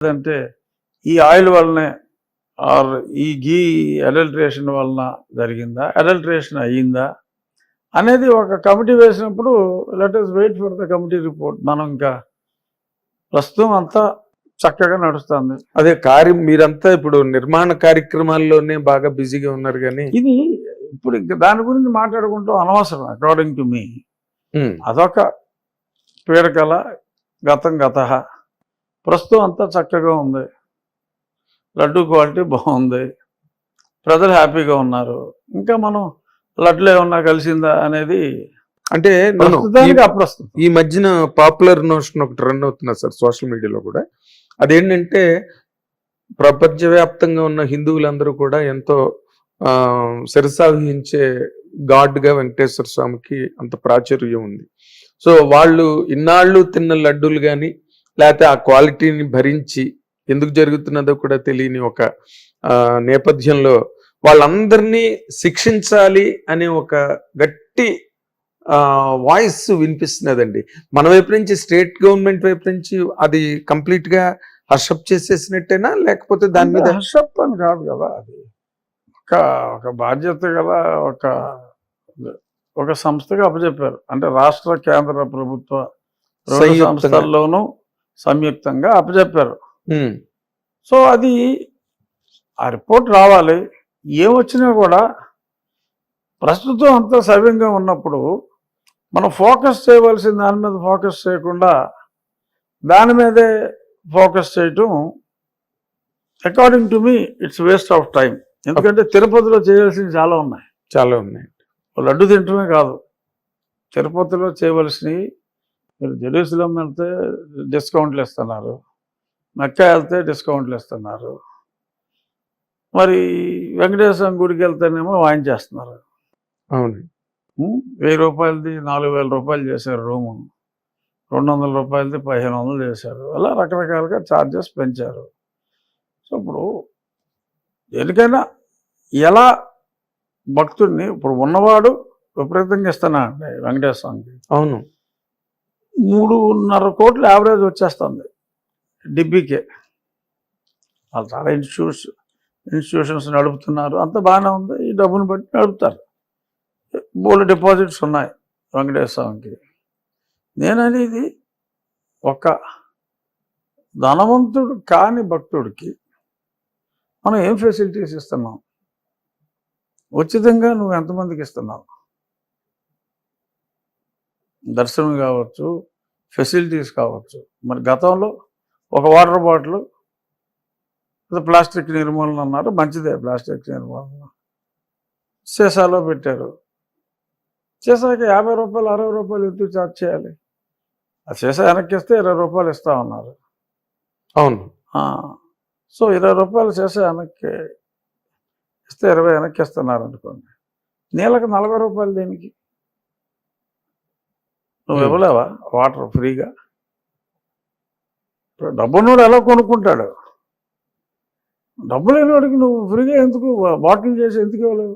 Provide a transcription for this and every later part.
అంటే ఈ ఆయిల్ వల్లనే ఆర్ ఈ ఘీ అడల్ట్రేషన్ వలన జరిగిందా, అడల్ట్రేషన్ అయ్యిందా అనేది ఒక కమిటీ వేసినప్పుడు let us wait for the committee report. మనం ఇంకా ప్రస్తుతం అంతా చక్కగా నడుస్తుంది. అదే మీరంతా ఇప్పుడు నిర్మాణ కార్యక్రమాల్లోనే బాగా బిజీగా ఉన్నారు కానీ ఇది ఇప్పుడు ఇంకా దాని గురించి మాట్లాడుకుంటూ అనవసరం అకార్డింగ్ టు మీ. అదొక పీడకల, గతం గత. ప్రస్తుతం అంతా చక్కగా ఉంది, లడ్డు క్వాలిటీ బాగుంది, ప్రజలు హ్యాపీగా ఉన్నారు. ఇంకా మనం లడ్లు ఏమన్నా కలిసిందా అనేది అంటే అప్రస్తుతం. ఈ మధ్యన పాపులర్ నోషన్ ఒకటి రన్ అవుతున్నారు సార్ సోషల్ మీడియాలో కూడా. అదేంటంటే ప్రపంచవ్యాప్తంగా ఉన్న హిందువులందరూ కూడా ఎంతో శిరసావహించే గాడ్గా వెంకటేశ్వర స్వామికి అంత ప్రాచుర్యం ఉంది. సో వాళ్ళు ఇన్నాళ్ళు తిన్న లడ్డూలు కానీ లేకపోతే ఆ క్వాలిటీని భరించి ఎందుకు జరుగుతున్నదో కూడా తెలియని ఒక నేపథ్యంలో వాళ్ళందరినీ శిక్షించాలి అనే ఒక గట్టి వాయిస్ వినిపిస్తున్నదండి. మన వైపు నుంచి, స్టేట్ గవర్నమెంట్ వైపు నుంచి అది కంప్లీట్ గా హర్షప్ చేసేసినట్టేనా, లేకపోతే దాని మీద? హర్షప్ అని కాదు కదా, అది ఒక బాధ్యత గల ఒక సంస్థగా అప్పచెప్పారు. అంటే రాష్ట్ర కేంద్ర ప్రభుత్వ సంస్థల్లోనూ సంయుక్తంగా అప్పచెప్పారు. సో అది ఆ రిపోర్ట్ రావాలి. ఏమొచ్చినా కూడా ప్రస్తుతం అంతా సవ్యంగా ఉన్నప్పుడు మనం ఫోకస్ చేయవలసిన దాని మీద ఫోకస్ చేయకుండా దాని మీదే ఫోకస్ చేయటం according to me it's waste of time. ఎందుకంటే తిరుపతిలో చేయాల్సినవి చాలా ఉన్నాయి. లడ్డు తింటమే కాదు, తిరుపతిలో చేయవలసినవి. మీరు జెరూసలేం వెళ్తే డిస్కౌంట్లు ఇస్తున్నారు, మెక్కా వెళ్తే డిస్కౌంట్లు ఇస్తున్నారు, మరి వెంకటేశ్వర గుడికి వెళ్తేనేమో వాయించేస్తున్నారు. అవును, 1000 రూపాయలది 4000 రూపాయలు చేశారు రూము, 200 రూపాయలది 1500 చేశారు. అలా రకరకాలుగా ఛార్జెస్ పెంచారు. సో ఇప్పుడు దేనికైనా ఎలా భక్తుడిని, ఇప్పుడు ఉన్నవాడు విపరీతంగా ఇస్తున్నాడండి వెంకటేశ్వర స్వామికి. అవును, 3.5 కోట్లు యావరేజ్ వచ్చేస్తుంది డిబ్బీకే. వాళ్ళు చాలా ఇన్స్టిట్యూషన్స్ నడుపుతున్నారు, అంత బాగానే ఉంది. ఈ డబ్బును బట్టి నడుపుతారు. బోల్డ్ డిపాజిట్స్ ఉన్నాయి వెంకటేశ్వర స్వామికి. నేననేది ఒక ధనవంతుడు కాని భక్తుడికి మనం ఏం ఫెసిలిటీస్ ఇస్తున్నాం, ఉచితంగా నువ్వు ఎంతమందికి ఇస్తున్నావు? దర్శనం కావచ్చు, ఫెసిలిటీస్ కావచ్చు. మరి గతంలో ఒక వాటర్ బాటిల్ ప్లాస్టిక్ నిర్మూలన అన్నారు, మంచిదే ప్లాస్టిక్ నిర్మూలన. సీసాలో పెట్టారు, సీసాకి 50 రూపాయలు 60 రూపాయలు ఎందుకు ఛార్జ్ చేయాలి? ఆ సీసా వెనక్కిస్తే 20 రూపాయలు ఇస్తా ఉన్నారు. అవును. సో 20 రూపాయలు సీసా వెనక్కి ఇస్తే 20 వెనక్కి ఇస్తున్నారు అనుకోండి. నీళ్ళకి 40 రూపాయలు దేనికి? నువ్వు ఇవ్వలేవా వాటర్ ఫ్రీగా? ఇప్పుడు డబ్బున్నోడు ఎలా కొనుక్కుంటాడు? డబ్బు లేనివాడికి నువ్వు ఫ్రీగా ఎందుకు బాటిల్ చేసి ఎందుకు ఇవ్వలేవు?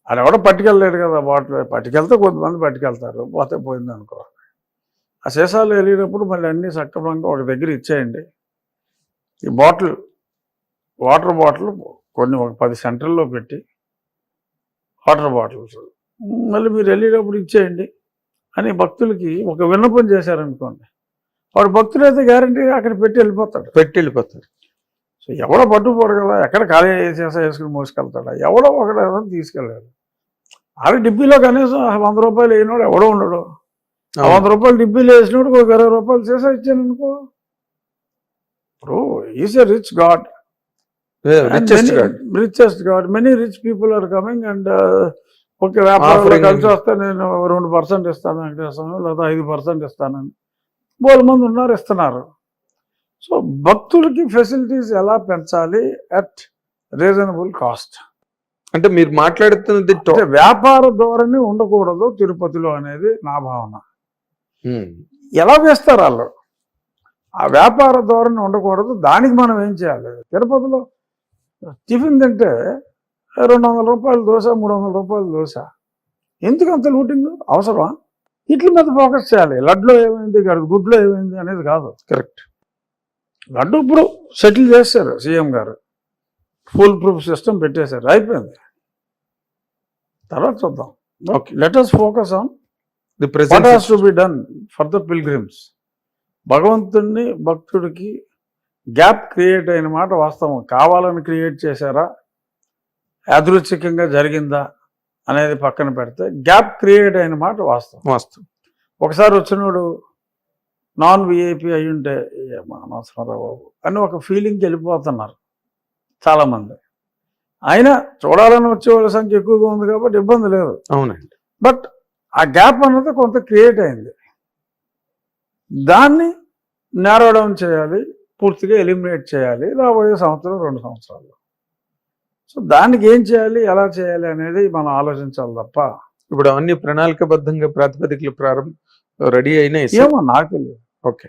అది ఎవడో పట్టుకెళ్ళలేడు కదా బాటిల్. పట్టుకెళ్తే కొంతమంది పట్టుకెళ్తారు, పోతే పోయింది అనుకో. ఆ సీసాలు వెళ్ళేటప్పుడు మళ్ళీ అన్నీ సక్రమంగా ఒక దగ్గర ఇచ్చేయండి. ఈ వాటర్ బాటిల్ కొన్ని ఒక 10 సెంటర్లో పెట్టి వాటర్ బాటిల్స్ మళ్ళీ మీరు వెళ్ళేటప్పుడు ఇచ్చేయండి అని భక్తులకి ఒక విన్నపం చేశారనుకోండి, వాడు భక్తులైతే గ్యారంటీగా అక్కడ పెట్టి వెళ్ళిపోతాడు. సో ఎవడో పట్టుకోడు కదా, ఎక్కడ ఖాళీ చేసా వేసుకుని మోసుకెళ్తాడా? ఎవడో ఒకడేమో తీసుకెళ్ళాడు. ఆవిడ డిబ్బీలో కనీసం 100 రూపాయలు వేయినోడు ఎవడో ఉండడు. 100 రూపాయలు డిబ్బీలో వేసినోడు ఒక 20 రూపాయలు చేసా ఇచ్చాను అనుకో. ఇప్పుడు is a rich god, richest god. Many rich people are coming and okay, వ్యాపారంలో కలిసి వస్తే నేను 2% ఇస్తాను వెంకటేశ్వరం, లేదా 5% ఇస్తానని బోల్ మంది ఉన్నారు, ఇస్తున్నారు. సో భక్తులకి ఫెసిలిటీస్ ఎలా పెంచాలి అట్ రీజనబుల్ కాస్ట్? అంటే మీరు మాట్లాడుతున్నది వ్యాపార ధోరణి ఉండకూడదు తిరుపతిలో అనేది నా భావన. ఎలా వేస్తారు వాళ్ళు? ఆ వ్యాపార ధోరణి ఉండకూడదు. దానికి మనం ఏం చేయాలి? తిరుపతిలో టిఫిన్ తింటే 200 రూపాయల దోశ, 300 రూపాయల దోశ, ఎందుకు అంత లూటింగ్ అవసరమా? వీటి మీద ఫోకస్ చేయాలి. లడ్లో ఏమైంది, గుడ్లో ఏమైంది అనేది కాదు. కరెక్ట్. లడ్డు ఇప్పుడు సెటిల్ చేశారు సీఎం గారు, ఫుల్ ప్రూఫ్ సిస్టమ్ పెట్టేశారు, అయిపోయింది. తర్వాత చూద్దాం. Okay. Let us focus on the what present has to be done for the pilgrims. భగవంతుడిని భక్తుడికి గ్యాప్ క్రియేట్ అయిన మాట వాస్తవం. కావాలని క్రియేట్ చేశారా, యాదృచ్ఛికంగా జరిగిందా అనేది పక్కన పెడితే గ్యాప్ క్రియేట్ అయిన మాట వాస్తవం. ఒకసారి వచ్చినోడు నాన్ విఐపి అయి ఉంటే అనవసరం రా బాబు అని ఒక ఫీలింగ్కి వెళ్ళిపోతున్నారు చాలామంది. అయినా చూడాలని వచ్చే వాళ్ళ సంఖ్య ఎక్కువగా ఉంది కాబట్టి ఇబ్బంది లేదు. అవునండి. బట్ ఆ గ్యాప్ అన్నది కొంత క్రియేట్ అయింది, దాన్ని నారో డౌన్ చేయాలి, పూర్తిగా ఎలిమినేట్ చేయాలి రాబోయే సంవత్సరం 2 సంవత్సరాల్లో. సో దానికి ఏం చేయాలి, ఎలా చేయాలి అనేది మనం ఆలోచించాలి తప్ప. ఇప్పుడు అన్ని ప్రణాళికబద్ధంగా ప్రాతిపదికలు రెడీ అయినాయి. ఏమో నాకు తెలియదు. ఓకే,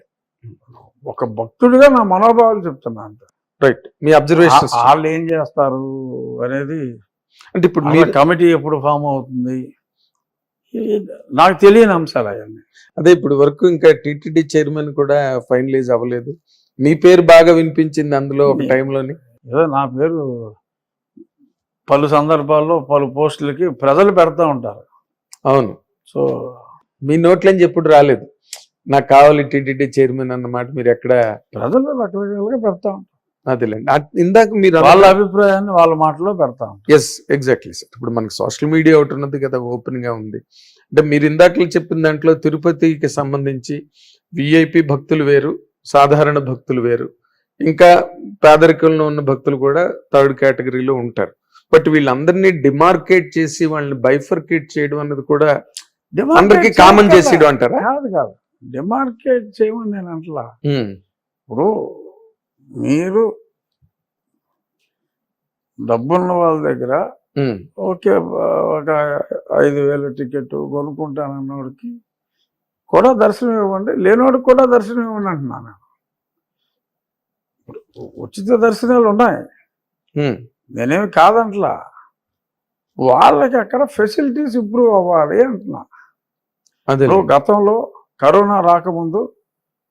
ఒక భక్తుడిగా నా మనోభావాలు చెప్తున్నా అంతే. రైట్. మీ అబ్జర్వేషన్ వాళ్ళు ఏం చేస్తారు అనేది, అంటే ఇప్పుడు కమిటీ ఎప్పుడు ఫామ్ అవుతుంది నాకు తెలియని అంశాలు అవన్నీ. అదే ఇప్పుడు వరకు ఇంకా టీటీడీ చైర్మన్ కూడా ఫైనలైజ్ అవ్వలేదు. మీ పేరు బాగా వినిపించింది అందులో ఒక టైంలోని. ఏదో నా పేరు పలు సందర్భాల్లో పలు పోస్టులకి ప్రజలు పెడతా ఉంటారు. అవును. సో మీ నోట్లని ఎప్పుడు రాలేదు నాకు కావాలి టీటీడీ చైర్మన్ అన్నమాట. మీరు ఎక్కడ ప్రజలు రకరకాలుగా పెడతా ఉంటారు. అదేలేండి. ఇందాక మీరు వాళ్ళ అభిప్రాయాన్ని వాళ్ళ మాటలో పెడతా ఉంటారు. Yes, exactly sir. ఇప్పుడు మనకి సోషల్ మీడియా ఒకటి ఉన్నది కదా, ఓపెన్ గా ఉంది. అంటే మీరు ఇందాకలు చెప్పిన దాంట్లో తిరుపతికి సంబంధించి విఐపి భక్తులు వేరు, సాధారణ భక్తులు వేరు, ఇంకా పేదరికంలో ఉన్న భక్తులు కూడా 3rd కేటగిరీలో ఉంటారు. బట్ వీళ్ళందరినీ డిమార్కేట్ చేసి వాళ్ళని బైఫర్కేట్ చేయడం అన్నది కూడా అందరికి కామన్ చేసేయడం అంటారా? కాదు, డిమార్కేట్ చేయమని నేను అంటలా. ఇప్పుడు మీరు డబ్బున్న వాళ్ళ దగ్గర ఓకే ఒక 5,000 టికెట్ కొనుక్కుంటానన్నోడికి కూడా దర్శనం ఇవ్వండి, లేనివాడికి కూడా దర్శనం ఇవ్వండి అంటున్నాను. ఉచిత దర్శనాలు ఉన్నాయి, నేనేమి కాదంటలా. వాళ్ళకి అక్కడ ఫెసిలిటీస్ ఇంప్రూవ్ అవ్వాలి అంటున్నా. గతంలో కరోనా రాకముందు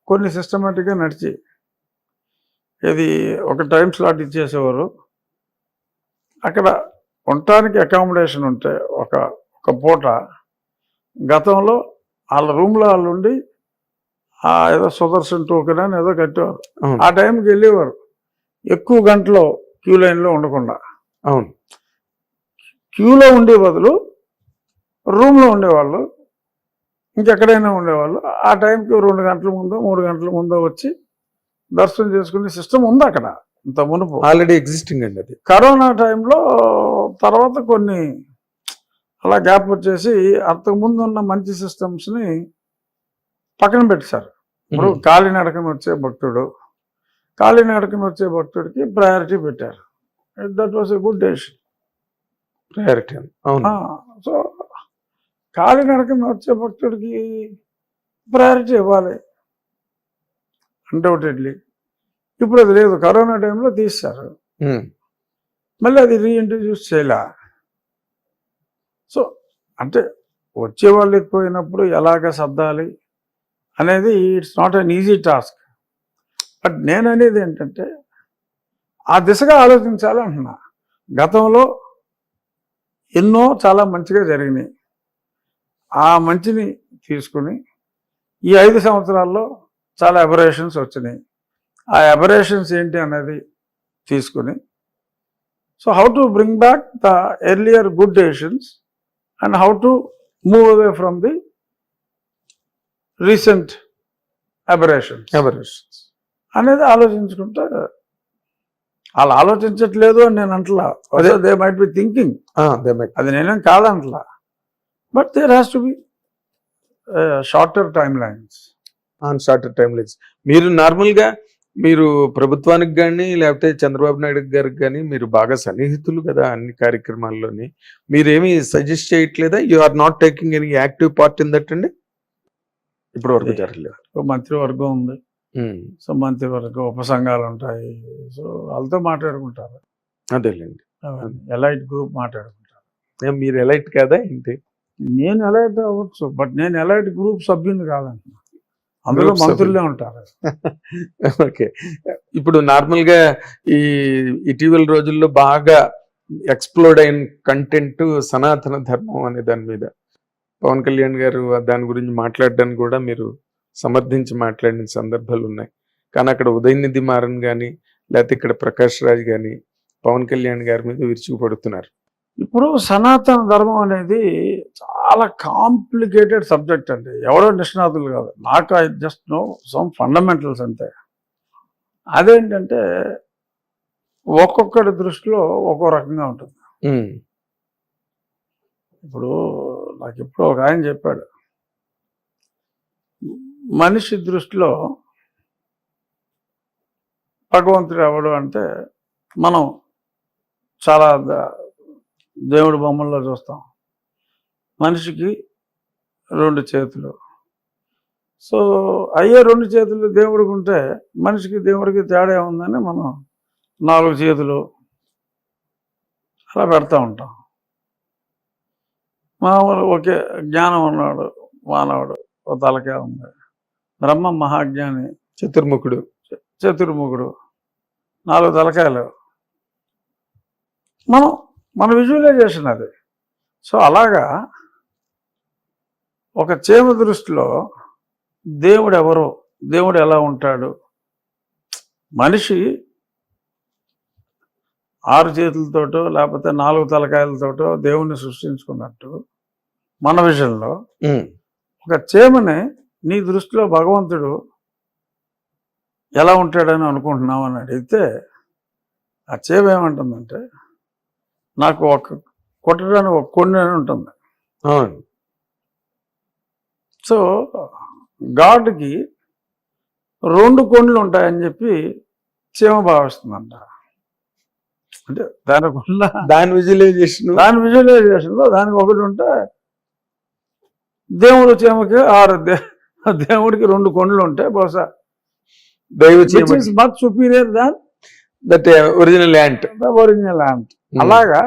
కొన్ని సిస్టమేటిక్గా నడిచి, ఇది ఒక టైం స్లాట్ ఇచ్చేసేవారు, అక్కడ ఉండటానికి అకామిడేషన్ ఉంటే ఒక పూట గతంలో వాళ్ళ రూమ్లో వాళ్ళు ఉండి ఏదో సుదర్శన్ టోకెన్ అని ఏదో కట్టేవారు. ఆ టైంకి వెళ్ళేవారు, ఎక్కువ గంటలో క్యూ లైన్లో ఉండకుండా. అవును, క్యూలో ఉండే బదులు రూమ్లో ఉండేవాళ్ళు, ఇంకెక్కడైనా ఉండేవాళ్ళు. ఆ టైంకి 2 గంటల ముందో 3 గంటల ముందో వచ్చి దర్శనం చేసుకునే సిస్టమ్ ఉంది అక్కడ. ఇంత మునుపు ఆల్రెడీ ఎగ్జిస్టింగ్ అండి అది. కరోనా టైంలో తర్వాత కొన్ని అలా గ్యాప్ వచ్చేసి అంతకుముందు ఉన్న మంచి సిస్టమ్స్ని పక్కన పెట్టేశారు. ఇప్పుడు కాలినడకన వచ్చే భక్తుడికి ప్రయారిటీ పెట్టారు. That was a good decision. Priority. So కాలినడకన వచ్చే భక్తుడికి ప్రయారిటీ ఇవ్వాలి అన్డౌటెడ్లీ. ఇప్పుడు అది లేదు, కరోనా టైంలో తీశారు, మళ్ళీ అది రీఇంట్రడ్యూస్ చేయలే. సో అంటే వచ్చేవాళ్ళు ఎక్కువైనప్పుడు ఎలాగ సర్దాలి అనేది it's not an easy task. But నేను అనేది ఏంటంటే ఆ దిశగా ఆలోచించాలి అంటున్నా. గతంలో ఎన్నో చాలా మంచిగా జరిగినాయి, ఆ మంచిని తీసుకుని ఈ 5 సంవత్సరాల్లో చాలా అబరేషన్స్ వచ్చినాయి. ఆ అబరేషన్స్ ఏంటి అనేది తీసుకుని, so how to bring back the earlier good decisions and how to move away from the recent aberrations అనేది ఆలోచించుకుంటే, వాళ్ళు ఆలోచించట్లేదు అని నేను అంటలా. దే మైట్ బి థింకింగ్, అది నేనేం కాదంటలా. But there has to be shorter time lines. మీరు నార్మల్గా మీరు ప్రభుత్వానికి కానీ లేకపోతే చంద్రబాబు నాయుడు గారికి కానీ మీరు బాగా సన్నిహితులు కదా అన్ని కార్యక్రమాల్లోని, మీరేమి సజెస్ట్ చేయట్లేదా? You are not taking any active part in that అండి? ఇప్పుడు వరకు జరగలేదు. మంత్రివర్గం ఉంది, సో మంత్రివర్గం ఉపసంఘాలు ఉంటాయి, సో వాళ్ళతో మాట్లాడుకుంటారు. అదేలేండి, ఎలైట్ గ్రూప్ మాట్లాడుకుంటారు. మీరు ఎలైట్ కాదా ఏంటి? నేను ఎలైట్ అవ్వచ్చు, బట్ నేను ఎలైట్ గ్రూప్ సభ్యుని కాదంటున్నా. అందులో గ్రూప్ సభ్యులు. మంత్రులే ఉంటారు. ఓకే. ఇప్పుడు నార్మల్ గా ఈ ఇటీవల రోజుల్లో బాగా ఎక్స్ప్లోర్డ్ అయిన కంటెంట్ సనాతన ధర్మం అనే దాని మీద పవన్ కళ్యాణ్ గారు దాని గురించి మాట్లాడడానికి కూడా మీరు సమర్థించి మాట్లాడిన సందర్భాలు ఉన్నాయి. కానీ అక్కడ ఉదయనిధి మారన్ కానీ లేకపోతే ఇక్కడ ప్రకాష్ రాజ్ కానీ పవన్ కళ్యాణ్ గారి మీద విరుచుకుపడుతున్నారు. ఇప్పుడు సనాతన ధర్మం అనేది చాలా కాంప్లికేటెడ్ సబ్జెక్ట్ అండి. ఎవరో నిష్ణాతులు కాదు, నాకు I just know some fundamentals అంతే. అదేంటంటే ఒక్కొక్కటి దృష్టిలో ఒక్కో రకంగా ఉంటుంది. ఉమ్, ఇప్పుడు నాకు ఇప్పుడు ఒక ఆయన చెప్పాడు, మనిషి దృష్టిలో భగవంతుడు ఎవడు అంటే మనం చాలా దేవుడి బొమ్మల్లో చూస్తాం. మనిషికి 2 చేతులు. సో అయ్యే 2 చేతులు దేవుడికి ఉంటే మనిషికి దేవుడికి తేడా ఉందని మనం 4 చేతులు అలా పెడతా ఉంటాం. మామూలు ఒకే జ్ఞానం ఉన్నాడు మానవుడు, ఒక తలకాయ ఉంది. బ్రహ్మ మహాజ్ఞాని చతుర్ముఖుడు. చతుర్ముఖుడు, 4 తలకాయలు. మన విజువలైజేషన్ అది. సో అలాగా ఒక చీమ దృష్టిలో దేవుడు ఎవరు, దేవుడు ఎలా ఉంటాడు, మనిషి 6 చేతులతోటో లేకపోతే 4 తలకాయలతోటో దేవుణ్ణి సృష్టించుకున్నట్టు మన విషయంలో ఉమ్, ఒక చీమని నీ దృష్టిలో భగవంతుడు ఎలా ఉంటాడని అనుకుంటున్నావు అని అడిగితే ఆ చీమ ఏమంటుందంటే నాకు కొట్టడానికి ఒక కొండ అని ఉంటుంది. అవును. సో గాడ్కి 2 కొండలు ఉంటాయని చెప్పి చీమ భావిస్తుందంట. అంటే దానికున్న దాని విజువలైజేషన్ దాని విజువలైజేషన్లో దానికి ఒకటి ఉంటే దేవుడు చీమకి 6 దేవుడికి 2 కొండలు ఉంటాయి బహుశా. దైవ which is much superior than that original ant. The original ant. అలాగా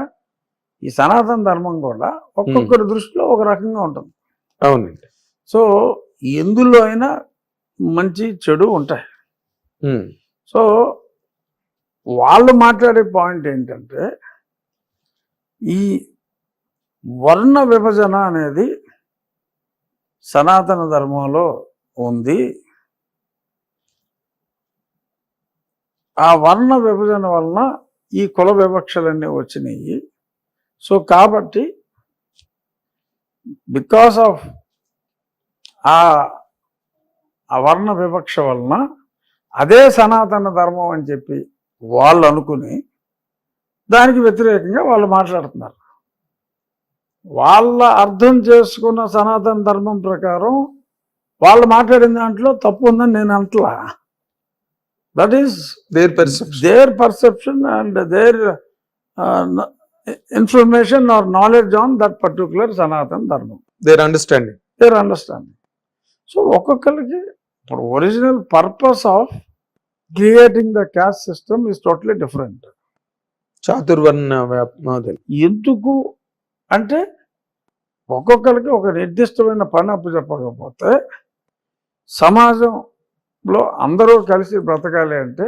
ఈ సనాతన ధర్మం కూడా ఒక్కొక్కరి దృష్టిలో ఒక రకంగా ఉంటుంది. అవునండి. సో ఎందులో అయినా మంచి చెడు ఉంటాయి. ఉమ్, సో వాళ్ళు మాట్లాడే పాయింట్ ఏంటంటే ఈ వర్ణ విభజన అనేది సనాతన ధర్మంలో ఉంది. ఆ వర్ణ విభజన వలన ఈ కుల వివక్షలన్నీ వచ్చినాయి. సో కాబట్టి బికాస్ ఆఫ్ ఆ వర్ణ వివక్ష వలన అదే సనాతన ధర్మం అని చెప్పి వాళ్ళు అనుకుని దానికి వ్యతిరేకంగా వాళ్ళు మాట్లాడుతున్నారు. వాళ్ళ అర్థం చేసుకున్న సనాతన ధర్మం ప్రకారం వాళ్ళు మాట్లాడిన దాంట్లో తప్పు ఉందని నేను అంటలా. That is their perception and their information or knowledge on that particular Sanatana ధర్మం, దేర్ అండర్స్టాండింగ్. సో ఒక్కొక్కరికి ఇప్పుడు original purpose of creating the caste system is totally different. చాతుర్వర్ణ మోడల్. ఎందుకు అంటే ఒక్కొక్కరికి ఒక నిర్దిష్టమైన పని అప్పచెప్పకపోతే సమాజంలో అందరూ కలిసి బ్రతకాలి అంటే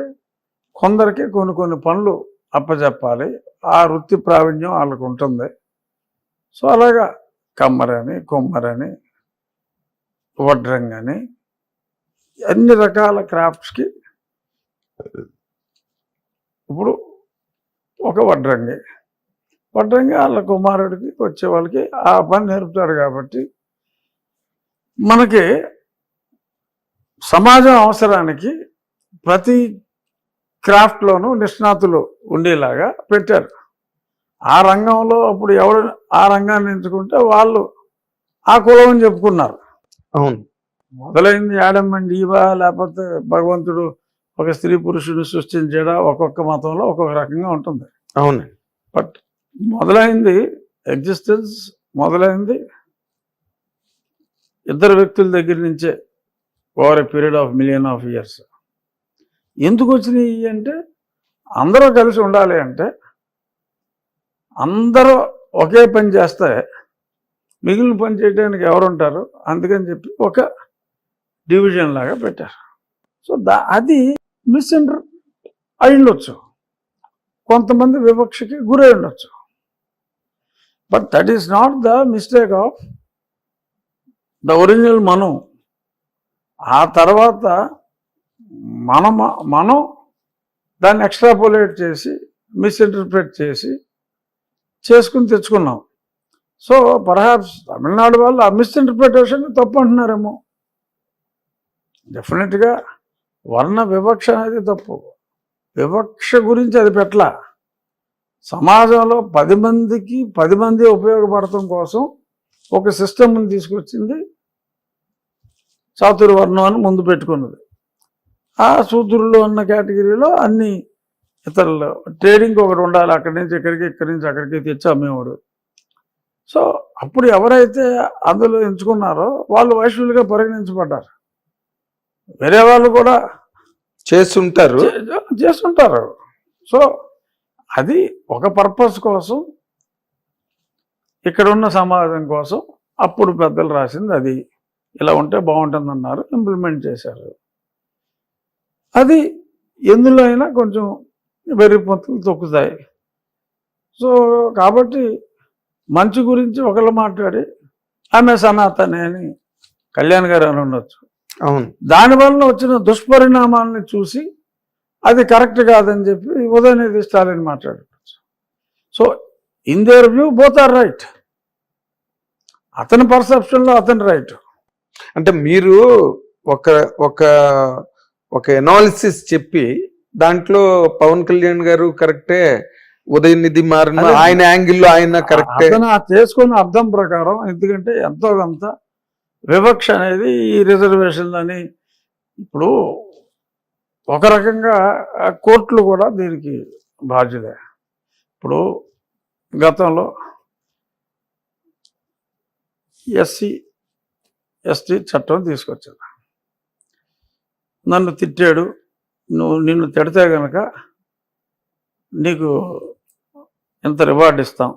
కొందరికి కొన్ని పనులు అప్పచెప్పాలి. ఆ వృత్తి ప్రావీణ్యం వాళ్ళకు ఉంటుంది. సో అలాగా కమ్మరని, కొమ్మరని, వడ్రంగని అన్ని రకాల క్రాఫ్ట్స్కి ఇప్పుడు ఒక వడ్రంగి వాళ్ళ కుమారుడికి వచ్చే వాళ్ళకి ఆ పని నేర్పుతాడు. కాబట్టి మనకి సమాజం అవసరానికి ప్రతి క్రాఫ్ట్లోనూ నిష్ణాతులు ఉండేలాగా పెట్టారు. ఆ రంగంలో అప్పుడు ఎవరు ఆ రంగాన్ని ఎంచుకుంటే వాళ్ళు ఆ కులం అని చెప్పుకున్నారు. అవును. మొదలైంది యాడమ్ అండ్ ఈవా, లేకపోతే భగవంతుడు ఒక స్త్రీ పురుషుడు సృష్టించడా, ఒక్కొక్క మతంలో ఒక్కొక్క రకంగా ఉంటుంది. అవును. బట్ మొదలైంది ఎగ్జిస్టెన్స్ మొదలైంది ఇద్దరు వ్యక్తుల దగ్గర నుంచే over a period of million of years. ఎందుకు వచ్చినాయి అంటే అందరూ కలిసి ఉండాలి అంటే అందరూ ఒకే పని చేస్తే మిగిలిన పని చేయడానికి ఎవరు ఉంటారు, అందుకని చెప్పి ఒక డివిజన్ లాగా పెట్టారు. సో అది మిస్ఇంటర్ అయి ఉండొచ్చు, కొంతమంది వివక్షకి గురై ఉండొచ్చు. But that is not the mistake of the original మనం. ఆ తర్వాత మనం దాన్ని ఎక్స్ట్రాపోలేట్ చేసి మిస్ఇంటర్ప్రిట్ చేసి చేసుకుని తెచ్చుకున్నాం. సో పర్హాప్స్ తమిళనాడు వాళ్ళు ఆ మిస్ఇంటర్ప్రిటేషన్ తప్పు అంటున్నారేమో. డెఫినెట్గా వర్ణ వివక్ష అనేది తప్పు. వివక్ష గురించి అది పెట్టలా. సమాజంలో 10 మందికి 10 మంది ఉపయోగపడటం కోసం ఒక సిస్టమ్ని తీసుకొచ్చింది చాతుర్వర్ణం అని ముందు పెట్టుకున్నది. ఆ శూద్రులు అన్న కేటగిరీలో అన్ని ఇతరులు ట్రేడింగ్ ఒకటి ఉండాలి, అక్కడి నుంచి ఇక్కడికి ఇక్కడి నుంచి అక్కడికి తెచ్చి అమ్మేవాడు. సో అప్పుడు ఎవరైతే అందులో ఎంచుకున్నారో వాళ్ళు వైశ్యులుగా పరిగణించబడ్డారు. వేరే వాళ్ళు కూడా చేస్తుంటారు. సో అది ఒక పర్పస్ కోసం, ఇక్కడ ఉన్న సమాజం కోసం అప్పుడు పెద్దలు రాసింది అది. ఇలా ఉంటే బాగుంటుందన్నారు, ఇంప్లిమెంట్ చేశారు. అది ఎందులో అయినా కొంచెం వెర్రి పొంతులు తొక్కుతాయి. సో కాబట్టి మంచి గురించి ఒకళ్ళు మాట్లాడి ఆమె సనాతనే అని కళ్యాణ్ గారు అని ఉండొచ్చు. అవును, దానివల్ల వచ్చిన దుష్పరిణామాలని చూసి అది కరెక్ట్ కాదని చెప్పి ఉదయనిధి స్టాలిన్ మాట్లాడచ్చు. So in their view both are right. అతని పర్సెప్షన్లో అతని రైట్. అంటే మీరు ఒక ఒక ఒక ఎనాలిసిస్ చెప్పి దాంట్లో పవన్ కళ్యాణ్ గారు కరెక్టే, ఉదయనిధి మారిన ఆయన యాంగిల్లో ఆయన కరెక్టే. అతను చేసుకున్న అర్థం ప్రకారం, ఎందుకంటే ఎంతో కొంత వివక్ష అనేది ఈ రిజర్వేషన్ అని ఇప్పుడు ఒక రకంగా కోర్టులు కూడా దీనికి బాధ్యులే. ఇప్పుడు గతంలో ఎస్సీ ఎస్టీ చట్టం తీసుకొచ్చారు. నన్ను తిట్టాడు, నిన్ను తిడితే కనుక నీకు ఎంత రివార్డ్ ఇస్తాం,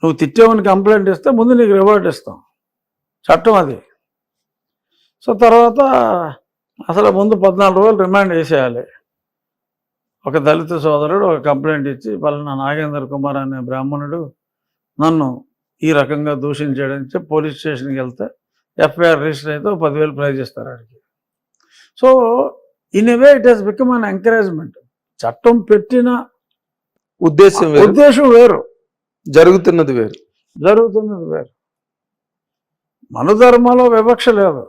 నువ్వు తిట్టావని కంప్లైంట్ ఇస్తే ముందు నీకు రివార్డ్ ఇస్తాం, చట్టం అది. సో తర్వాత అసలు ముందు 14 రోజులు రిమాండ్ వేసేయాలి. ఒక దళిత సోదరుడు ఒక కంప్లైంట్ ఇచ్చి పలానా నాగేంద్ర కుమార్ అనే బ్రాహ్మణుడు నన్ను ఈ రకంగా దూషించాడని చెప్పి పోలీస్ స్టేషన్కి వెళ్తే ఎఫ్ఐఆర్ రిజిస్టర్ అయితే 10,000 ప్రైజ్ ఇస్తారు ఆడికి. So in a way it has become an encouragement. చట్టం పెట్టిన ఉద్దేశం వేరు, జరుగుతున్నది వేరు. మనుధర్మంలో వివక్ష లేదు.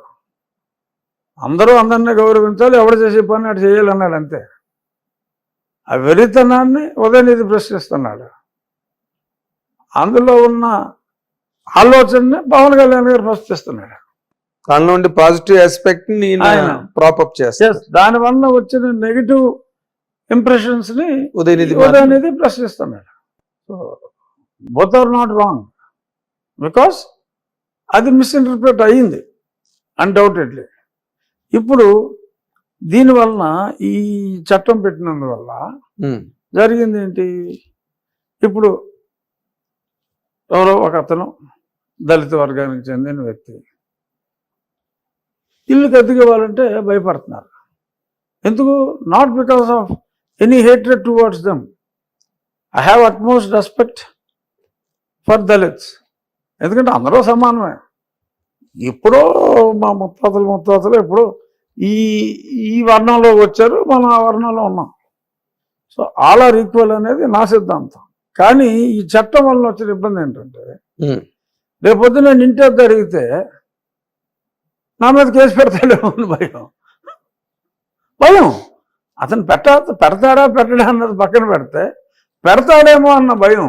అందరూ అందరినీ గౌరవించాలి, ఎవడు చేసే పని అటు చేయాలన్నాడు అంతే. ఆ వెరితనాన్ని ఉదయనిధి ప్రశ్నిస్తున్నాడు. అందులో ఉన్న ఆలోచనని పవన్ కళ్యాణ్ గారు ప్రశ్నిస్తున్నాడు. దానిలో ఉండే పాజిటివ్ ఆస్పెక్ట్ ని ఆయన ప్రాపప్ చేస్తారు. దానివల్ల వచ్చిన నెగిటివ్ ఇంప్రెషన్స్ ని ఉదయనిధి ప్రశ్నిస్తున్నాడు. So both are not wrong, because అది మిస్ఇంటర్ప్రిట్ అయ్యింది అన్డౌటెడ్లీ. ఇప్పుడు దీనివలన ఈ చట్టం పెట్టినందువల్ల జరిగింది ఏంటి? ఇప్పుడు ఎవరో ఒక అతను దళిత వర్గానికి చెందిన వ్యక్తి ఇల్లు కత్తికోవాలంటే భయపడుతున్నారు. ఎందుకు? Not because of any hatred towards them. I have utmost respect for Dalits, ఎందుకంటే అందరూ సమానమే. ఎప్పుడో మా ముత్తాతలు ఎప్పుడో ఈ వర్ణంలో వచ్చారు, మనం ఆ వర్ణంలో ఉన్నాం. సో ఆల్ ఆర్ ఈక్వల్ అనేది నా సిద్ధాంతం. కానీ ఈ చట్టం వల్ల వచ్చిన ఇబ్బంది ఏంటంటే, రేపొద్దు నేను ఇంటి వద్ద అడిగితే నా మీద కేసు పెడతాడేమో అని భయం. అతను పెడతాడా పెట్టడా అన్నది పక్కన పెడితే, పెడతాడేమో అన్న భయం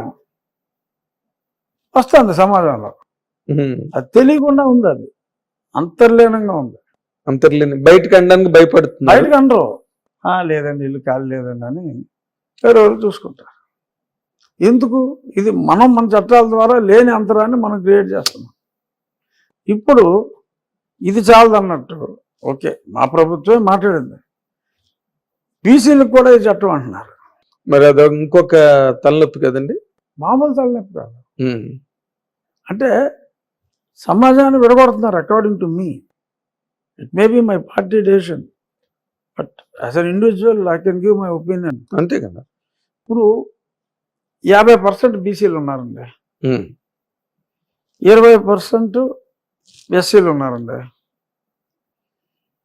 వస్తుంది సమాజంలో. అది తెలియకుండా ఉంది, అది అంతర్లీనంగా ఉంది. బయటకు అనడానికి భయపడుతుంది. బయటకు అనరు, లేదండి ఇల్లు ఖాళీ లేదండి అని వేరే వాళ్ళు చూసుకుంటారు. ఎందుకు? ఇది మన చట్టాల ద్వారా లేని అంతరాన్ని మనం క్రియేట్ చేస్తున్నాం. ఇప్పుడు ఇది చాలదన్నట్టు ఓకే, మా ప్రభుత్వమే మాట్లాడింది, బీసీలకు కూడా ఈ చట్టం అంటున్నారు. మరి అది ఇంకొక తలనొప్పి కదండి, మామూలు తలనొప్పి కాదు. అంటే సమాజాన్ని విడగొడుతున్నారు according to me. It may be my party decision, but as an individual I can give my opinion. అంతే కదా. ఇప్పుడు 50% బీసీలు ఉన్నారండి, ఉమ్, 20% ఎస్సీలు ఉన్నారండి.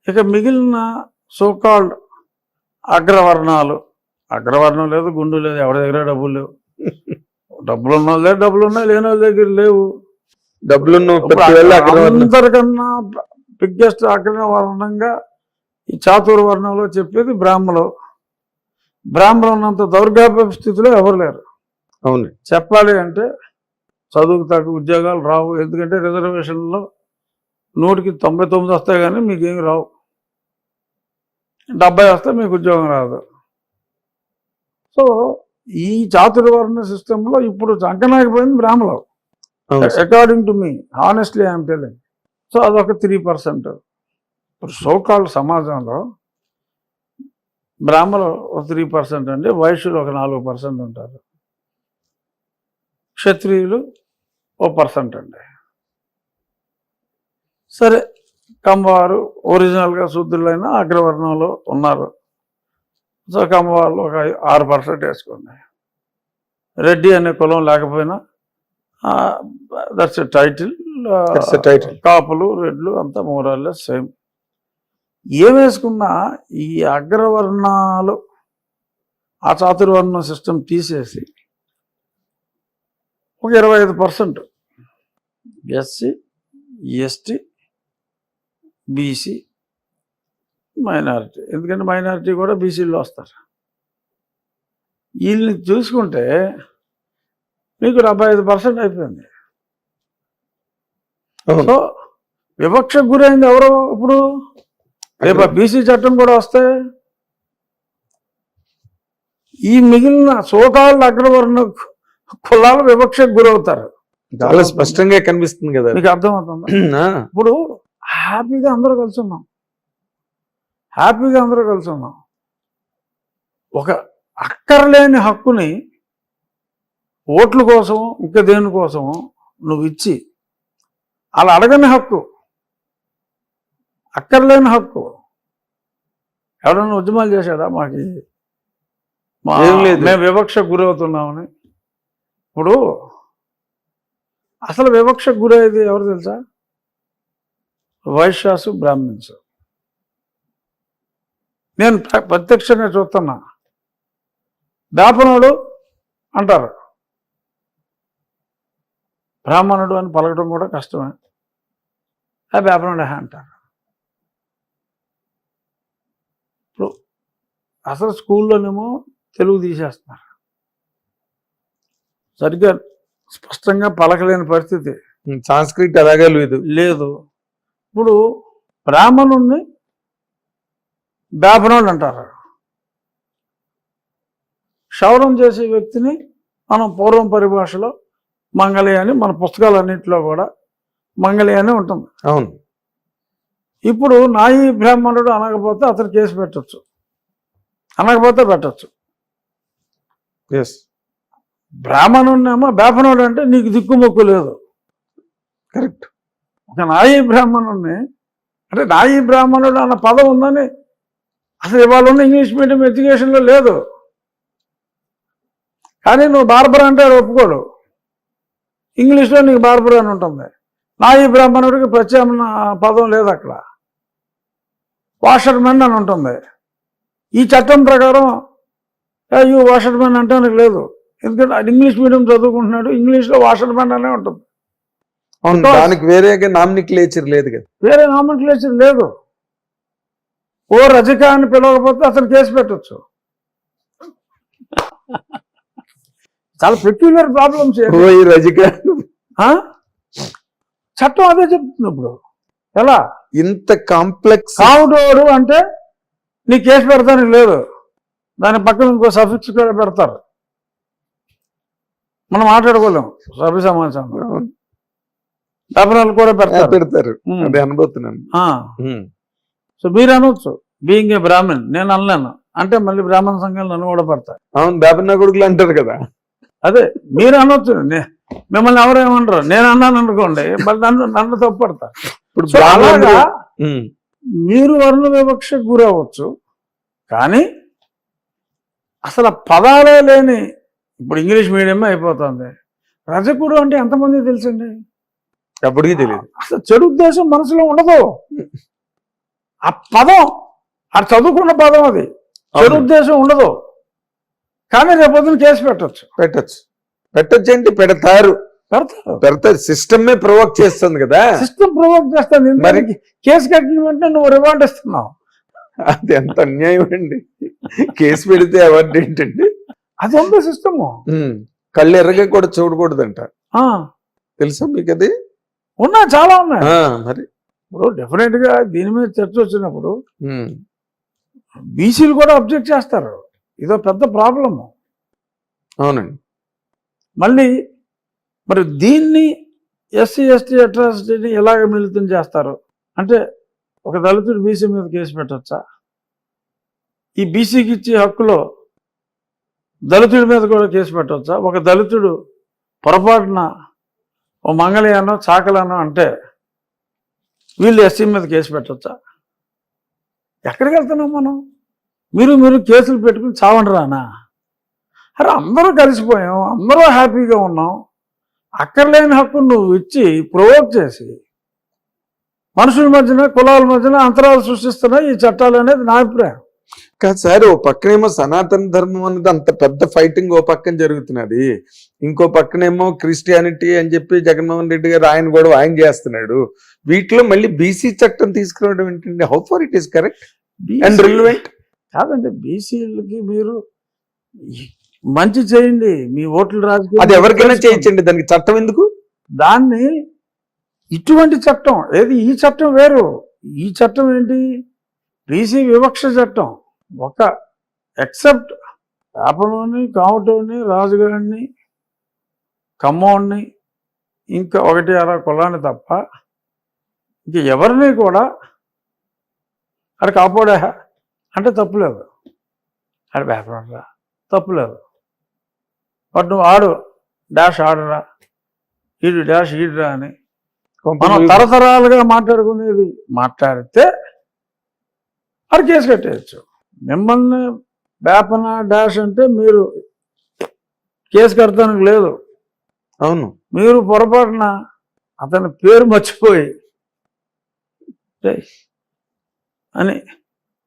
ఇక మిగిలిన సోకాల్డ్ అగ్రవర్ణాలు, అగ్రవర్ణం లేదు, గుండు లేదు, ఎవరి దగ్గర డబ్బులు లేవు. డబ్బులు ఉన్న వాళ్ళ దగ్గర డబ్బులు ఉన్నాయి, లేని వాళ్ళ దగ్గర లేవు. డబ్బులున్న ఇప్పుడు ప్రతి వాళ్ళు అగ్రవర్ణం. అందరికన్నా బిగ్గెస్ట్ అగ్రవర్ణంగా ఈ చాతుర్వర్ణంలో చెప్పేది బ్రాహ్మలు. బ్రాహ్మణులు ఉన్నంత దౌర్భాగ్య స్థితిలో ఎవరు లేరు. అవును. చెప్పాలి అంటే చదువుకు తగ్గ ఉద్యోగాలు రావు, ఎందుకంటే రిజర్వేషన్లో 100కి 99 వస్తాయి కానీ మీకేమి రావు. 70 వస్తే మీకు ఉద్యోగం రాదు. సో ఈ చాతుర్వర్ణ సిస్టంలో ఇప్పుడు చంకనాకపోయింది బ్రాహ్మణులు, అవును. According to me, honestly I'm telling. So అదొక 3%. ఇప్పుడు సోకాల్డ్ సమాజంలో బ్రాహ్మణులు ఒక 3% అండి, వైశ్యులు ఒక 4% ఉంటారు, క్షత్రియులు ఓ 1% అండి. సరే, కమ్మవారు ఒరిజినల్గా శూద్రులైన అగ్రవర్ణంలో ఉన్నారు. సో కమ్మవాళ్ళు ఒక 6% వేసుకోండి. రెడ్డి అనే కులం లేకపోయినా దట్స్ ఎ టైటిల్. కాపులు రెడ్లు అంతా మోరల్లే సేమ్. ఏం వేసుకున్నా ఈ అగ్రవర్ణాలు ఆ చాతుర్వర్ణ సిస్టమ్ తీసేసి ఒక 25% ఎస్సీ, ఎస్టీ, బీసీ, మైనారిటీ. ఎందుకంటే మైనారిటీ కూడా బీసీలో వస్తారు. వీళ్ళని చూసుకుంటే మీకు 75% అయిపోయింది. సో వివక్షకు గురైంది ఎవరు? ఇప్పుడు రేపు బీసీ చట్టం కూడా వస్తే ఈ మిగిలిన సోకాళ్ళ అగ్రవర్ణ కులాలు వివక్షకు గురవుతారు. చాలా స్పష్టంగా కనిపిస్తుంది కదా. మీకు అర్థమవుతుంది. ఇప్పుడు హ్యాపీగా అందరూ కలిసి ఉన్నాం, ఒక అక్కర్లేని హక్కుని ఓట్ల కోసం ఇంకా దేనికోసం నువ్వు ఇచ్చి, అలా అడగని హక్కు, అక్కర్లేని హక్కు. ఎవడన్నా ఉద్యమాలు చేశాడా మాకు మేము వివక్షకు గురవుతున్నామని? ఇప్పుడు అసలు వివక్షకు గురయ్యేది ఎవరు తెలుసా? వైశ్యాసు, బ్రాహ్మిన్స్. నేను ప్రత్యక్షంగా చూస్తున్నా. బ్రాహ్మణుడు అంటారు, బ్రాహ్మణుడు అని పలకడం కూడా కష్టమే. బ్రాహ్మణుడు అంటారు. ఇప్పుడు అసలు స్కూల్లోనేమో తెలుగు తీసేస్తున్నారు, సరిగ్గా స్పష్టంగా పలకలేని పరిస్థితి. సంస్కృతి అలాగే లేదు. ఇప్పుడు బ్రాహ్మణుణ్ణి బ్రాహ్మణుడు అంటారు. క్షౌరం చేసే వ్యక్తిని మనం పూర్వం పరిభాషలో మంగళి అని, మన పుస్తకాలన్నింటిలో కూడా మంగళి అని ఉంటుంది. అవును. ఇప్పుడు నాయి బ్రాహ్మణుడు అనకపోతే అతను కేసు పెట్టచ్చు, అనకపోతే పెట్టచ్చు. బ్రాహ్మణుడినేమో బ్రాహ్మణుడు అంటే నీకు దిక్కుమొక్కు లేదు. కరెక్ట్. ఒక నాయి బ్రాహ్మణుడిని అంటే నాయి బ్రాహ్మణుడు అన్న పదం ఉందని అసలు ఇవాళ ఉన్న ఇంగ్లీష్ మీడియం ఎడ్యుకేషన్లో లేదు. కానీ నువ్వు బార్బర్ అంటే ఒప్పుకోడు, ఇంగ్లీష్లో నీకు బార్బర్ అని ఉంటుంది. నాయి బ్రాహ్మణుడికి ప్రత్యామ్నాయ పదం లేదు అక్కడ, వాషర్మెన్ అని ఉంటుంది. ఈ చట్టం ప్రకారం యూ వాషర్మెన్ అంటే నాకు లేదు, ఎందుకంటే ఇంగ్లీష్ మీడియం చదువుకుంటున్నాడు, ఇంగ్లీష్లో వాషర్మెన్ అనే ఉంటుంది. దానికి వేరే నామినిక్లేచర్ లేదు కదా, వేరే నామినిక్లేచర్ లేదు. ఓ రజిక అని పిలవకపోతే అతను కేసు పెట్టచ్చు. చాలా పెక్యులర్ ప్రాబ్లమ్స్. రజిక చట్టం అదే చెప్తుంది. ఇప్పుడు ఎలా ఇంత కాంప్లెక్స్ కావుడోడు అంటే నీ కేసు పెడతానికి లేదు, దాని పక్కన ఇంకో సఫిక్స్ కూడా పెడతారు. మనం మాట్లాడుకోలేము సభ్య సమాచారం, డబ్బులు కూడా పెడతారు. అదే అనుభూతున్నాను. సో మీరు అనవచ్చు బీయింగ్ ఏ బ్రాహ్మణ్, నేను అనలేను అంటే మళ్ళీ బ్రాహ్మణ సంఘాలు నన్ను కూడా పడతాయి. అవును, బ్రాహ్మణ కొడుకులు అంటారు కదా. అదే మీరు అనవచ్చు, మిమ్మల్ని ఎవరేమనరు. నేను అన్నాను అనుకోండి, మళ్ళీ నన్ను తప్పుపడతా. ఇప్పుడు అలాగా మీరు వర్ణ వివక్షకు గురవచ్చు. కానీ అసలు పదాలే లేని ఇప్పుడు ఇంగ్లీష్ మీడియమే అయిపోతుంది. రజకుడు అంటే ఎంతమంది తెలుసండి? ఎప్పటికీ తెలియదు. అసలు చెడు ఉద్దేశం మనసులో ఉండదు. ఆ పదం అది చదువుకున్న పదం, అది చెడు ఉద్దేశం ఉండదు. కానీ రేపొద్దున కేసు పెట్టచ్చు ఏంటి, పెడతారు. సిస్టమే ప్రొవోక్ చేస్తుంది కదా. సిస్టమ్ ప్రొవోక్ చేస్తుంది. మరి కేసు కట్టిన వెంటనే నువ్వు రివార్డ్ ఇస్తున్నావు. అది ఎంత అన్యాయం అండి. కేసు పెడితే అవార్డు ఏంటండి? అది ఉంది సిస్టమ్. కళ్ళు ఎర్రగా కూడా చూడకూడదంట, తెలుసా మీకు? అది ఉన్నాయి, చాలా ఉన్నాయి. మరి ఇప్పుడు డెఫినెట్ గా దీని మీద చర్చ వచ్చినప్పుడు బీసీలు కూడా అబ్జెక్ట్ చేస్తారు. ఇదో పెద్ద ప్రాబ్లము. అవునండి. మళ్ళీ మరి దీన్ని ఎస్సీ ఎస్టీ అట్రాసిటీని ఎలాగ మిళితం చేస్తారు అంటే, ఒక దళితుడు బీసీ మీద కేసు పెట్టచ్చా? ఈ బీసీకి ఇచ్చే హక్కులో దళితుడి మీద కూడా కేసు పెట్టవచ్చా? ఒక దళితుడు పొరపాటున ఓ మంగళయానో చాకలానో అంటే వీళ్ళు ఎస్సీ మీద కేసు పెట్టవచ్చా? ఎక్కడికి వెళ్తున్నాం మనం? మీరు కేసులు పెట్టుకుని చావండి రానా? అరే అందరూ కలిసిపోయాం, అందరూ హ్యాపీగా ఉన్నాం. అక్కర్లేని హక్కు నువ్వు ఇచ్చి ప్రొవోక్ చేసి మనుషుల మధ్యన కులాల మధ్యన అంతరాలు సృష్టిస్తున్నాయి ఈ చట్టాలు అనేది నా అభిప్రాయం. కాదు సార్, ఓ పక్కనేమో సనాతన ధర్మం అనేది అంత పెద్ద ఫైటింగ్ ఓ పక్కన జరుగుతున్నది, ఇంకో పక్కనేమో క్రిస్టియానిటీ అని చెప్పి జగన్మోహన్ రెడ్డి గారు ఆయన చేస్తున్నాడు. వీటిలో మళ్ళీ బీసీ చట్టం తీసుకురావడం ఏంటండి? How far it is correct and relevant? కాదండి, బీసీలకి మీరు మంచి చేయండి, మీ ఓట్లు రాజకీయం అది ఎవరికైనా చేయించండి, దానికి చట్టం ఎందుకు? దాన్ని ఇటువంటి చట్టం ఏది, ఈ చట్టం వేరు. ఈ చట్టం ఏంటి? బీసీ వివక్ష చట్టం. ఒక ఎక్సెప్ట్ యాపనోని, కామటోని, రాజుగారిని, కమ్మోడిని, ఇంకా 1-6 కులాన్ని తప్ప ఇంక ఎవరిని కూడా అది కాపాడే అంటే తప్పులేదు. అది వ్యాపారంరా తప్పులేదు. బట్ నువ్వు ఆడు డాష్ ఆడరా, ఈడు డాష్ ఈడురా అని మనం తరతరాలుగా మాట్లాడితే అది కేసు కట్టేయచ్చు. మిమ్మల్ని వేపన డాష్ అంటే మీరు కేసు కడతానికి లేదు. అవును, మీరు పొరపాటున అతని పేరు మర్చిపోయి అని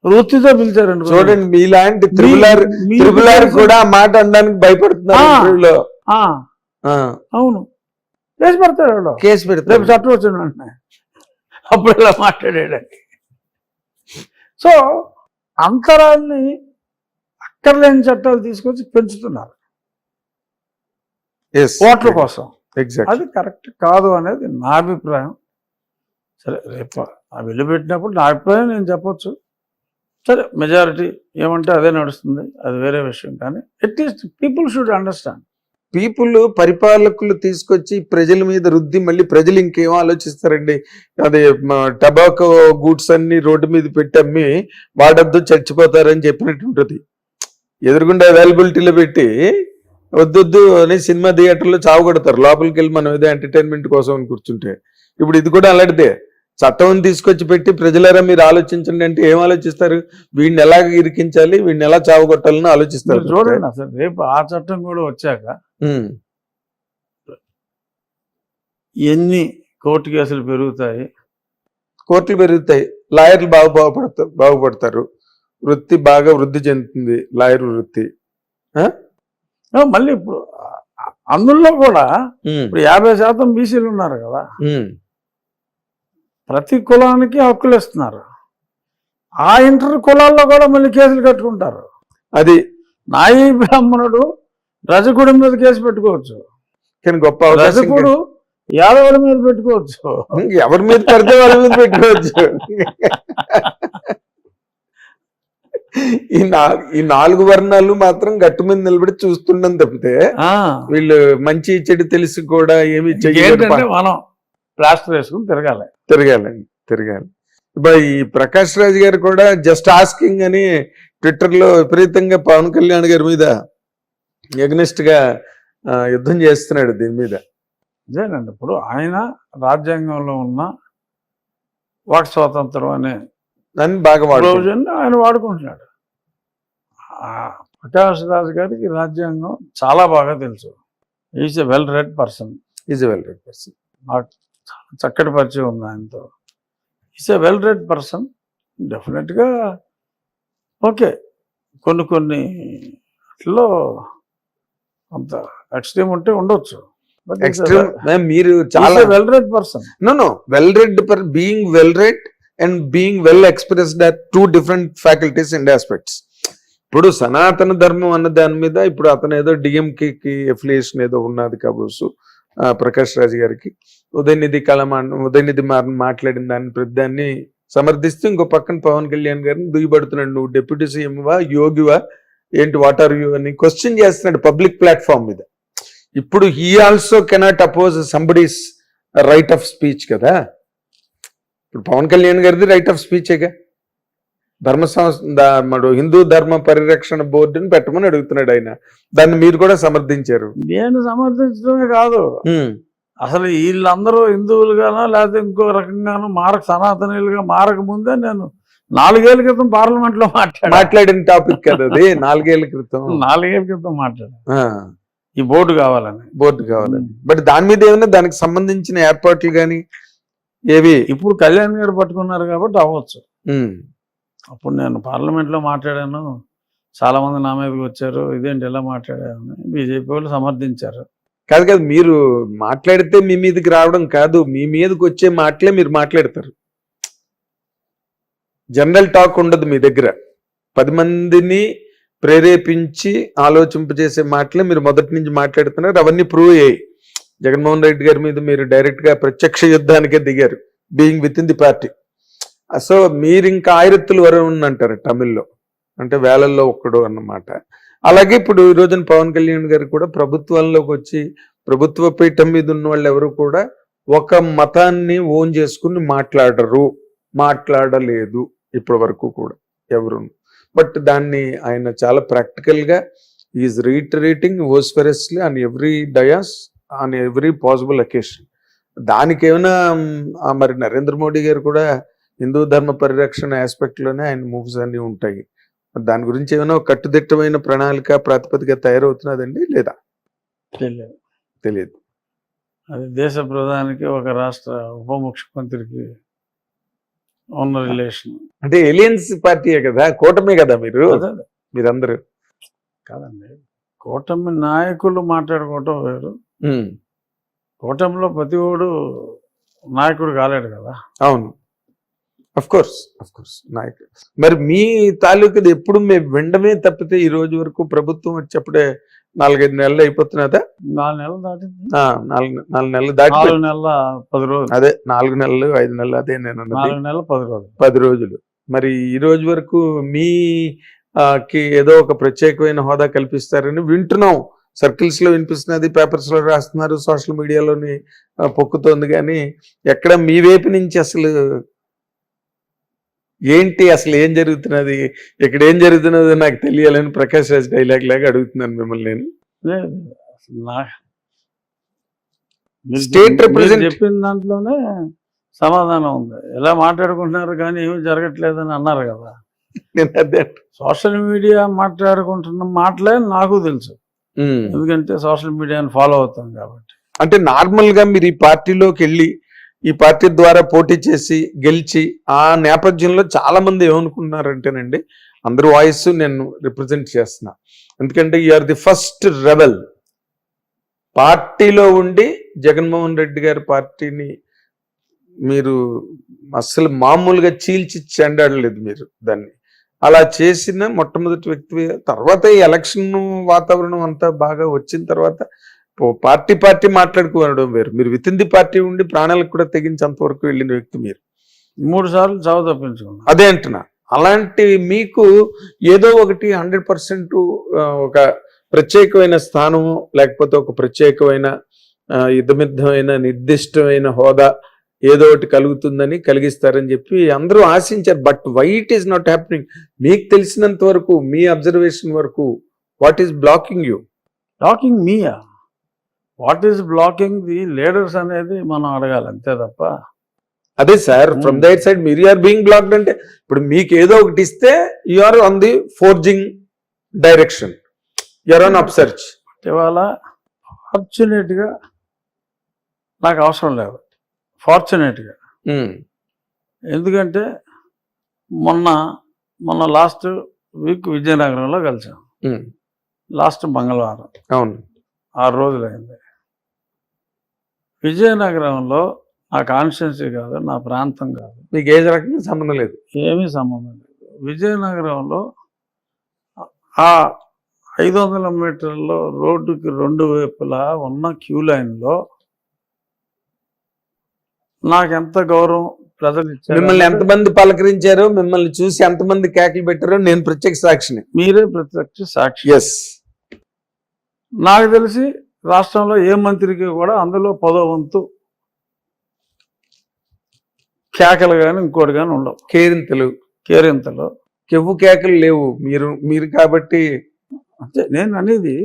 వృత్తితో పిలిచారండి. చూడండి, మీలాంటి త్రిపులార్ కూడా మాట అనడానికి భయపడుతున్నారు. అవును, కేసు పెడతాడు. కేసు పెడతాడు, రేపు చట్టం వచ్చిన వెంటనే అప్పుడు ఇలా మాట్లాడేయడానికి. సో అంతరాన్ని అక్కర్లేని చట్టాలు తీసుకొచ్చి పెంచుతున్నారు ఓట్ల కోసం. అది కరెక్ట్ కాదు అనేది నా అభిప్రాయం. సరే, రేపు వెళ్ళిపెట్టినప్పుడు నా అభిప్రాయం నేను చెప్పొచ్చు. సరే, మెజారిటీ ఏమంటే అదే నడుస్తుంది, అది వేరే విషయం. కానీ అట్లీస్ట్ పీపుల్ షుడ్ అండర్స్టాండ్. పరిపాలకులు తీసుకొచ్చి ప్రజల మీద రుద్ది మళ్ళీ ప్రజలు ఇంకేమో ఆలోచిస్తారండి. అదే టబాకో గూడ్స్ అన్ని రోడ్డు మీద పెట్టి అమ్మి వాడద్దు చచ్చిపోతారని చెప్పినట్టు ఉంటుంది. ఎదురుగుండా అవైలబిలిటీలో పెట్టి వద్దొద్దు అని సినిమా థియేటర్లో చావు కొడతారు. లోపలికి వెళ్ళి మనం ఏదో ఎంటర్టైన్మెంట్ కోసం అని కూర్చుంటే, ఇప్పుడు ఇది కూడా అలాంటిదే. చట్టం తీసుకొచ్చి పెట్టి ప్రజలారా మీరు ఆలోచించండి అంటే ఏం ఆలోచిస్తారు? వీడిని ఎలా ఇరికించాలి, వీడిని ఎలా చావు కొట్టాలని ఆలోచిస్తారు. చూడండి, అసలు రేపు ఆ చట్టం కూడా వచ్చాక ఎన్ని కోర్టు కేసులు పెరుగుతాయి, కోర్టులు పెరుగుతాయి, లాయర్లు బాగుపడతారు, వృత్తి బాగా వృద్ధి చెందుతుంది, లాయర్ వృత్తి. మళ్ళీ ఇప్పుడు అందులో కూడా ఇప్పుడు 50% బీసీలు ఉన్నారు కదా, ప్రతి కులానికి హక్కులు ఇస్తున్నారు. ఆ ఇంటర్ కులాల్లో కూడా మళ్ళీ కేసులు కట్టుకుంటారు. అది నాయి బ్రాహ్మణుడు రజకుడి మీద కేసు పెట్టుకోవచ్చు, కానీ గొప్ప రజకుడు యాదవుల మీద పెట్టుకోవచ్చు, ఎవరి మీద పడితే వాళ్ళ మీద పెట్టుకోవచ్చు. ఈ 4 వర్ణాలు మాత్రం గట్టు మీద నిలబడి చూస్తుండని తప్పితే వీళ్ళు మంచి చెడు తెలిసి కూడా ఏమి చెయ్యాలంటే మనం ప్లాస్టర్ వేసుకుని తిరగాలి. ఇప్పుడు ఈ ప్రకాష్ రాజ్ గారు కూడా జస్ట్ ఆస్కింగ్ అని ట్విట్టర్ లో విపరీతంగా పవన్ కళ్యాణ్ గారి మీద ఎగ్నెస్ట్ గా యుద్ధం చేస్తున్నాడు దీని మీద. అదేనండి, ఇప్పుడు ఆయన రాజ్యాంగంలో ఉన్న వాక్ స్వాతంత్రం అనే దాన్ని బాగా వాడుకుంటారు. ప్రొవిజన్ ఆయన వాడుకుంటున్నాడు. ప్రకాష్ రాజ్ గారికి రాజ్యాంగం చాలా బాగా తెలుసు. Is a well read person. Is well read person. నాకు చక్కటి పరిచయం ఉంది ఆయనతో. Is a well read person. డెఫినెట్గా ఓకే, కొన్ని అట్లో అంత ఎక్స్ట్రీమ్ ఉంటే ఉండొచ్చు. ఎక్స్ట్రీమ్ మీరు చాలా well read person. No well read being well read and being well expressed are two different faculties and aspects. ఇప్పుడు సనాతన ధర్మం అన్న దాని మీద ఇప్పుడు అతను ఏదో డిఎంకేకి ఎఫిలియేషన్ ఏదో ఉన్నది కాబోసు ప్రకాష్ రాజ్ గారికి. ఉదయనిధి మాట్లాడిన దాన్ని సమర్థిస్తూ ఇంకో పక్కన పవన్ కళ్యాణ్ గారిని దుయ్యబడుతున్నాడు. నువ్వు డిప్యూటీ సీఎంవా, యోగివా, ఏంటి, వాట్ ఆర్ యూ అని క్వశ్చన్ చేస్తున్నాడు పబ్లిక్ ప్లాట్ఫామ్ మీద. ఇప్పుడు he also cannot oppose somebody's right of speech కదా. ఇప్పుడు పవన్ కళ్యాణ్ గారిది రైట్ ఆఫ్ స్పీచేగా. ధర్మ సంస్థ హిందూ ధర్మ పరిరక్షణ బోర్డుని పెట్టమని అడుగుతున్నాడు ఆయన. దాన్ని మీరు కూడా సమర్థించారు. నేను సమర్థించడమే కాదు, అసలు వీళ్ళందరూ హిందువులుగానో లేకపోతే ఇంకో రకంగానో సనాతనీయులుగా మారక ముందే నేను 4 ఏళ్ల క్రితం పార్లమెంట్ లో మాట్లాడిన టాపిక్ కదా అది. 4 ఏళ్ల క్రితం మాట్లాడాను ఈ బోర్డు కావాలని. బట్ దాని మీద ఏమైనా దానికి సంబంధించిన ఏర్పాట్లు కానీ ఏవి ఇప్పుడు కళ్యాణ్ గారు పట్టుకున్నారు కాబట్టి అవ్వచ్చు. అప్పుడు నేను పార్లమెంట్ లో మాట్లాడాను, చాలా మంది నా మీదకి వచ్చారు, ఇదేంటి ఎలా మాట్లాడాను, బీజేపీ వాళ్ళు సమర్థించారు. కాదు మీరు మాట్లాడితే మీ మీదకి రావడం కాదు, మీ మీదకి వచ్చే మాటలే మీరు మాట్లాడతారు. జనరల్ టాక్ ఉండదు మీ దగ్గర. 10 మందిని ప్రేరేపించి ఆలోచింపజేసే మాటలే మీరు మొదటి నుంచి మాట్లాడుతున్నారు. అవన్నీ ప్రూవ్ అయ్యాయి. జగన్మోహన్ రెడ్డి గారి మీద మీరు డైరెక్ట్ గా ప్రత్యక్ష యుద్ధానికే దిగారు, being with in the party. So మీరు ఇంకా ఆయిరత్తులు వరుణ్ అంటారు తమిళ్లో, అంటే వేలల్లో ఒక్కడు అన్నమాట. అలాగే ఇప్పుడు ఈ రోజున పవన్ కళ్యాణ్ గారు కూడా ప్రభుత్వంలోకి వచ్చి ప్రభుత్వ పీఠం మీద ఉన్న వాళ్ళు ఎవరు కూడా ఒక మతాన్ని ఓన్ చేసుకుని మాట్లాడలేదు ఇప్పటి వరకు కూడా ఎవరు. బట్ దాన్ని ఆయన చాలా ప్రాక్టికల్ గా is reiterating vociferously on every dais, on every possible occasion. దానికి ఏమైనా మరి నరేంద్ర మోడీ గారు కూడా హిందూ ధర్మ పరిరక్షణ ఆస్పెక్ట్ లోనే ఆయన మూవ్స్ అన్ని ఉంటాయి. దాని గురించి ఏమైనా కట్టుదిట్టమైన ప్రణాళిక ప్రాతిపదిక తయారవుతున్నదండి లేదా? తెలియదు. అది దేశ ప్రధానికి ఒక రాష్ట్ర ఉప ముఖ్యమంత్రికి ఉన్న రిలేషన్. అంటే ఎలియన్స్ పార్టీయే కదా, కూటమే కదా మీరందరూ కాదండి. కూటమి నాయకులు మాట్లాడుకోవటం వేరు, కూటమిలో ప్రతి ఓడు నాయకుడు కాలేడు కదా. అవును, అఫ్ కోర్స్ నాయకుడు. మరి మీ తాలూకుది ఎప్పుడు మేము వినడమే తప్పితే ఈ రోజు వరకు ప్రభుత్వం వచ్చేప్పుడే 4-5 నెలలు అయిపోతున్నదా? 4 నెలలు దాటింది. 4 నెలలు దాటి 4 నెలల 10 రోజులు. అదే 4 నెలలు 5 నెలలు, అదే నేను 4 నెలలు 10 రోజులు. 10 రోజులు. మరి ఈ రోజు వరకు మీ కి ఏదో ఒక ప్రత్యేకమైన హోదా కల్పిస్తారని వింటున్నాం. సర్కిల్స్ లో వినిపిస్తున్నది, పేపర్స్ లో రాస్తున్నారు, సోషల్ మీడియాలోని పొక్కుతోంది. కానీ ఎక్కడ మీ వైపు నుంచి అసలు ఏంటి, అసలు ఏం జరుగుతున్నది, ఇక్కడ ఏం జరుగుతున్నదో నాకు తెలియాలని ప్రకాష్ రాజ్ డైలాగ్ లాగా అడుగుతున్నాను మిమ్మల్ని నేను. స్టేట్ రిప్రజెంట్ చెప్పిన దాంట్లోనే సమాధానం ఉంది. ఎలా మాట్లాడుకుంటున్నారు కానీ ఏమీ జరగట్లేదని అన్నారు కదా. నేను అదే సోషల్ మీడియా మాట్లాడుకుంటున్న మాటలే నాకు తెలుసు, ఎందుకంటే సోషల్ మీడియాని ఫాలో అవుతాం కాబట్టి. అంటే నార్మల్ గా మీరు ఈ పార్టీలోకి వెళ్ళి ఈ పార్టీ ద్వారా పోటీ చేసి గెలిచి ఆ నేపథ్యంలో చాలా మంది ఏమనుకున్నారంటేనండి, అందరి వాయిస్ నేను రిప్రజెంట్ చేస్తున్నా. ఎందుకంటే యూఆర్ ది ఫస్ట్ రెబెల్. పార్టీలో ఉండి జగన్మోహన్ రెడ్డి గారి పార్టీని మీరు అసలు మామూలుగా చీల్చి చెండాడలేదు మీరు. దాన్ని అలా చేసిన మొట్టమొదటి వ్యక్తి. తర్వాత ఈ ఎలక్షన్ వాతావరణం అంతా బాగా వచ్చిన తర్వాత పార్టీ మాట్లాడుకోవడం వేరు. మీరు విత్ ఇన్ ది పార్టీ ఉండి ప్రాణాలకు కూడా తెగించేంత వరకు వెళ్ళిన వ్యక్తి మీరు. 3 సార్లు చావు తప్పించుకున్నా. అదే అంటున్నా. అలాంటి మీకు ఏదో ఒకటి 100% ఒక ప్రత్యేకమైన స్థానము, లేకపోతే ఒక ప్రత్యేకమైన యుద్ధమిద్దమైన నిర్దిష్టమైన హోదా ఏదో ఒకటి కలుగుతుందని, కలిగిస్తారని చెప్పి అందరూ ఆశించారు. But why it is not happening? మీకు తెలిసినంత వరకు, మీ అబ్జర్వేషన్ వరకు, what is blocking you? Blocking మీయా? What is blocking the leaders అనేది మనం అడగాలి అంతే తప్ప. అదే సార్ ఫ్రమ్ దైర్ సైడ్ మీరు ఆర్ బీయింగ్ బ్లాక్డ్ అంటే ఇప్పుడు మీకు ఏదో ఒకటి ఇస్తే you are on the forging direction, you are on up search. ఇవాళ ఫార్చునేట్గా నాకు అవసరం లేదు, ఫార్చునేట్గా. ఎందుకంటే మొన్న లాస్ట్ వీక్ విజయనగరంలో కలిసాం, లాస్ట్ మంగళవారం. అవును, 6 రోజులైంది. విజయనగరంలో నా కాన్స్టిట్యున్సీ కాదు, నా ప్రాంతం కాదు, మీకు ఏ రకంగా సంబంధం లేదు, ఏమీ సంబంధం లేదు. విజయనగరంలో ఆ 500 మీటర్ల రోడ్డుకి 2 వైపులా ఉన్న క్యూ లైన్లో నాకెంత గౌరవం ప్రజలు ఇచ్చారు. మిమ్మల్ని ఎంతమంది పలకరించారో, మిమ్మల్ని చూసి ఎంతమంది కేకలు పెట్టారో నేను ప్రత్యక్ష సాక్షిని. మీరే ప్రత్యక్ష సాక్షి. ఎస్, నాకు తెలిసి రాష్ట్రంలో ఏ మంత్రికి కూడా అందులో 10వ వంతు కేకలు కానీ ఇంకోటి కానీ ఉండవు. కేరింతలు కెవ్వు కేకలు లేవు. మీరు కాబట్టి అంటే నేను అనేది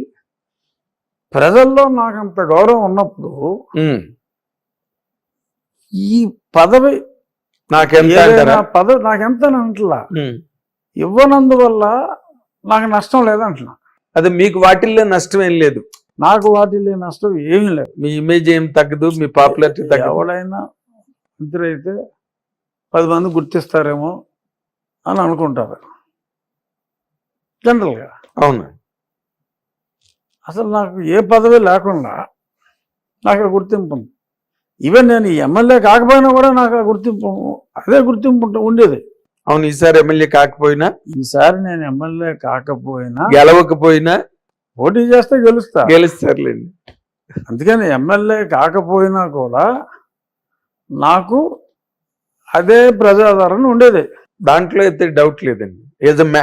ప్రజల్లో నాకు అంత గౌరవం ఉన్నప్పుడు ఈ పదవి పదవి నాకెంత అంటలా, ఇవ్వనందువల్ల నాకు నష్టం లేదంటున్నా. అది మీకు వాటిల్లో నష్టం ఏం లేదు, నాకు వాటిల్లో నష్టం ఏమీ లేదు. మీ ఇమేజ్ ఏం తగ్గదు, మీ పాపులారిటీ తగ్గదు. ఎవడైనా మంత్రి అయితే 10 మంది గుర్తిస్తారేమో అని అనుకుంటారు జనరల్గా. అవును, అసలు నాకు ఏ పదవి లేకుండా నాకు గుర్తింపు ఉంది. ఈవెన్ నేను ఎమ్మెల్యే కాకపోయినా కూడా నాకు గుర్తింపు, అదే గుర్తింపు ఉండేది. అవును, ఈసారి ఎమ్మెల్యే కాకపోయినా, ఈసారి నేను ఎమ్మెల్యే కాకపోయినా, గెలవకపోయినా, పోటీ చేస్తే గెలుస్తారులేండి. అందుకని ఎమ్మెల్యే కాకపోయినా కూడా నాకు అదే ప్రజాదరణ ఉండేది, దాంట్లో అయితే డౌట్ లేదండి.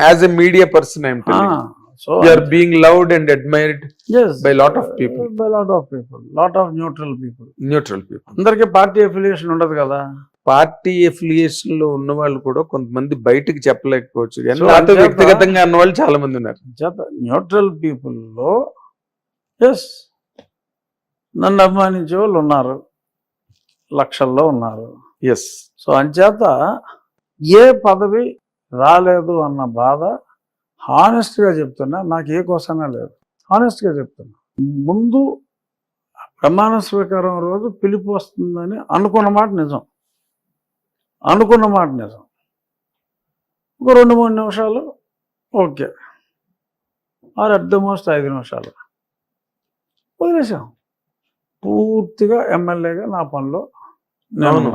As a media person I'm telling, so you are being loved and admired, yes, by lot of people, lot of neutral people. అందరికీ పార్టీ అఫిలియేషన్ ఉండదు కదా. పార్టీ అఫిలియేషన్ లో ఉన్న వాళ్ళు కూడా కొంతమంది బయటకు చెప్పలేకపోవచ్చు, So, నాతో వ్యక్తిగతంగా అన్న వాళ్ళు చాలా మంది ఉన్నారు. న్యూట్రల్ పీపుల్ లో ఎస్ నన్ను అభిమానించే వాళ్ళు ఉన్నారు, లక్షల్లో ఉన్నారు. ఎస్, సో అంచేత ఏ పదవి రాలేదు అన్న బాధ హానెస్ట్గా చెప్తున్నా, నాకు ఏ కోసమే లేదు. హానెస్ట్గా చెప్తున్నా. ముందు ప్రమాణ స్వీకారం రోజు పిలుపు వస్తుందని అనుకున్న మాట నిజం. ఒక 2-3 నిమిషాలు okay, or at the most 5 నిమిషాలు వదిలేసాం. పూర్తిగా ఎమ్మెల్యేగా నా పనిలో నేను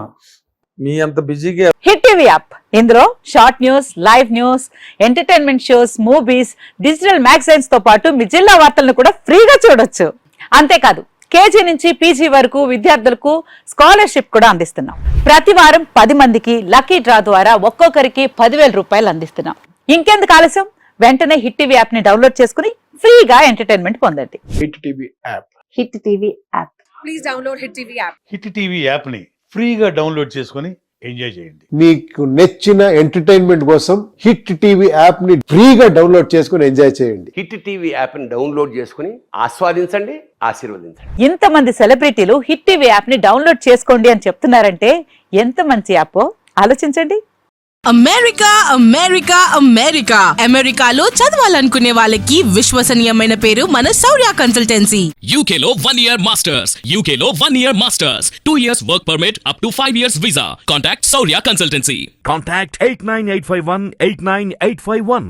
మీ అంత బిజీగా. హిట్ టీవీ యాప్, ఇందులో short news, live news, entertainment shows, movies, digital magazines తో పాటు మీ జిల్లా వార్తలను కూడా ఫ్రీగా చూడొచ్చు. అంతేకాదు కేజీ నుంచి పీజీ వరకు విద్యార్థులకు స్కాలర్షిప్ కూడా అందిస్తున్నాం. ప్రతి వారం 10 మందికి లక్కీ డ్రా ద్వారా ఒక్కొక్కరికి 10,000 రూపాయలు అందిస్తున్నాం. ఇంకెందుకు ఆలస్యం, వెంటనే హిట్ టీవీ యాప్ ని డౌన్లోడ్ చేసుకుని ఫ్రీగా ఎంటర్టైన్మెంట్ పొందండి. Hit TV app. Hit TV app. Please download hit TV app. Hit TV యాప్ని ఫ్రీగా డౌన్లోడ్ చేసుకొని ఎంజాయ్ చేయండి. మీకు నచ్చిన ఎంటర్టైన్మెంట్ కోసం హిట్ టీవీ యాప్ ని ఫ్రీగా డౌన్లోడ్ చేసుకొని ఎంజాయ్ చేయండి. హిట్ టీవీ యాప్ ని డౌన్లోడ్ చేసుకుని ఆస్వాదించండి, ఆశీర్వదించండి. ఇంతమంది సెలబ్రిటీలు హిట్ టీవీ యాప్ ని డౌన్లోడ్ చేసుకోండి అని చెప్తున్నారంటే ఎంత మంచి యాప్ ఆలోచించండి. అమెరికా అమెరికాలో చదవాలనుకునే వాళ్ళకి విశ్వసనీయమైన పేరు మన శౌర్య కన్సల్టెన్సీ. UK లో 1 year masters, UK లో 1 year masters, 2 years work permit up to 5 years visa. Contact Saurya Consultancy. Contact 89851 89851.